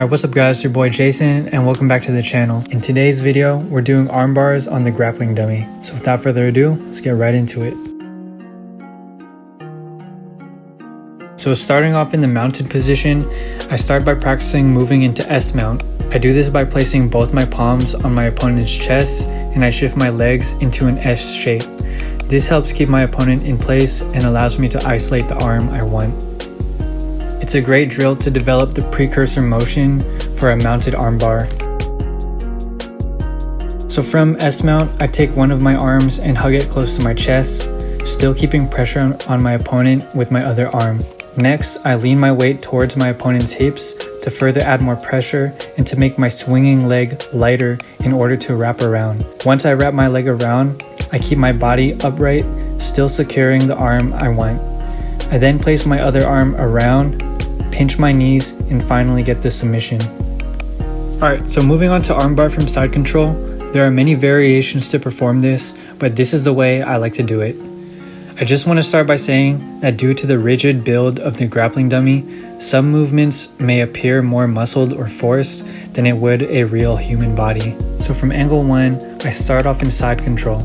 Alright, what's up guys, it's your boy Jason and welcome back to the channel. In today's video, we're doing arm bars on the grappling dummy. So without further ado, let's get right into it. So starting off in the mounted position, I start by practicing moving into S mount. I do this by placing both my palms on my opponent's chest and I shift my legs into an S shape. This helps keep my opponent in place and allows me to isolate the arm I want. It's a great drill to develop the precursor motion for a mounted armbar. So from S mount, I take one of my arms and hug it close to my chest, still keeping pressure on my opponent with my other arm. Next, I lean my weight towards my opponent's hips to further add more pressure and to make my swinging leg lighter in order to wrap around. Once I wrap my leg around, I keep my body upright, still securing the arm I want. I then place my other arm around, pinch my knees, and finally get the submission. Alright, so moving on to armbar from side control, there are many variations to perform this, but this is the way I like to do it. I just want to start by saying that due to the rigid build of the grappling dummy, some movements may appear more muscled or forced than it would a real human body. So from angle 1, I start off in side control.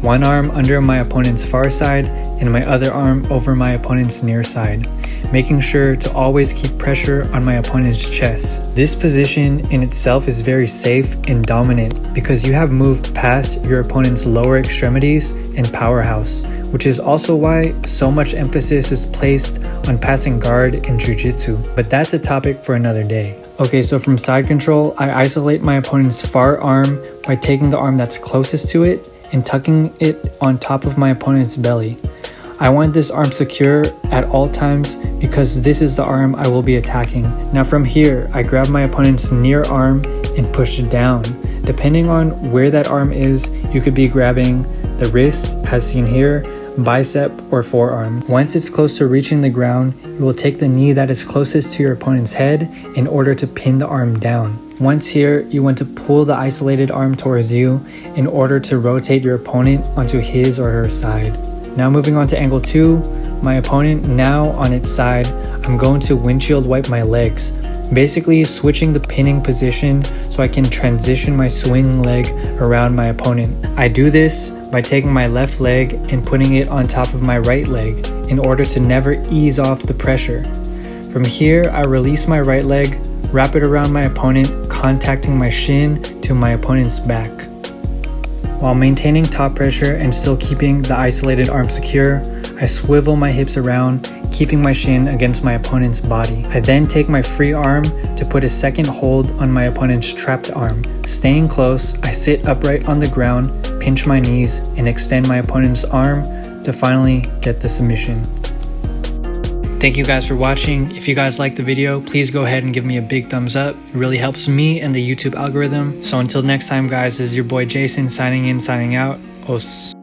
One arm under my opponent's far side and my other arm over my opponent's near side, making sure to always keep pressure on my opponent's chest. This position in itself is very safe and dominant because you have moved past your opponent's lower extremities and powerhouse, which is also why so much emphasis is placed on passing guard in jiu-jitsu, but that's a topic for another day. Okay, so from side control, I isolate my opponent's far arm by taking the arm that's closest to it and tucking it on top of my opponent's belly. I want this arm secure at all times because this is the arm I will be attacking. Now from here, I grab my opponent's near arm and push it down. Depending on where that arm is, you could be grabbing the wrist, as seen here, bicep, or forearm. Once it's close to reaching the ground, you will take the knee that is closest to your opponent's head in order to pin the arm down. Once here, you want to pull the isolated arm towards you in order to rotate your opponent onto his or her side. Now moving on to angle 2, my opponent now on its side, I'm going to windshield wipe my legs, basically switching the pinning position so I can transition my swinging leg around my opponent. I do this by taking my left leg and putting it on top of my right leg in order to never ease off the pressure. From here, I release my right leg, wrap it around my opponent, contacting my shin to my opponent's back. While maintaining top pressure and still keeping the isolated arm secure, I swivel my hips around, keeping my shin against my opponent's body. I then take my free arm to put a second hold on my opponent's trapped arm. Staying close, I sit upright on the ground, pinch my knees, and extend my opponent's arm to finally get the submission. Thank you guys for watching. If you guys liked the video, please go ahead and give me a big thumbs up. It really helps me and the YouTube algorithm. So until next time guys, this is your boy Jason signing in, signing out. Os.